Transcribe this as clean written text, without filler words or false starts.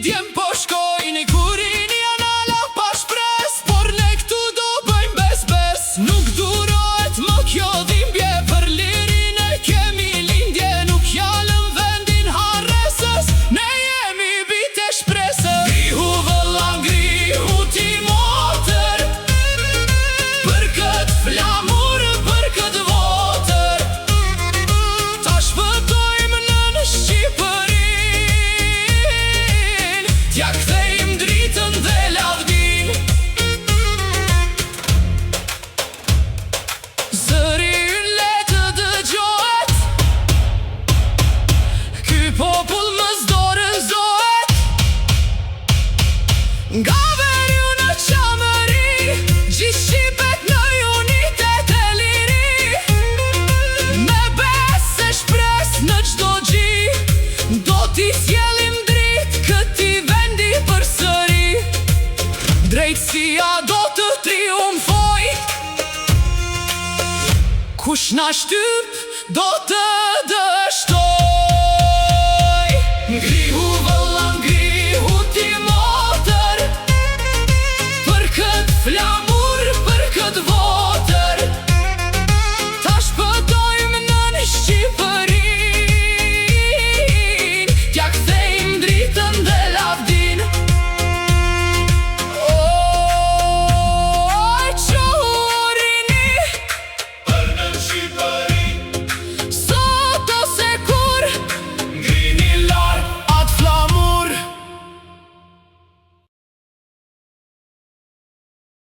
djem po shkojnë kurin janë ala pa shpres, por ne këtu do bëjmë bes. Nuk durohet më kjo dhimbje, për lirin e kemi lindje. Nuk jalëm vendin harresës, ne jemi bite shpresës. Grihu vëlla, grihu ti motër, për këtë flamur, për këtë votër. Ta shpëtojmë në Shqipërin, t'ja kthejmë dritën dhe lavdin. Zëri ynë le të dëgjohet, ky popull më zdorëzohet. Nga veriu në qamëri, gjithë Shqipet në unitet e liri. Me bes e shpres në çdo gji, do t'i sjellim dritë këti vendi përsëri. Drejtësia do të triumfoj, kush na shtyp do të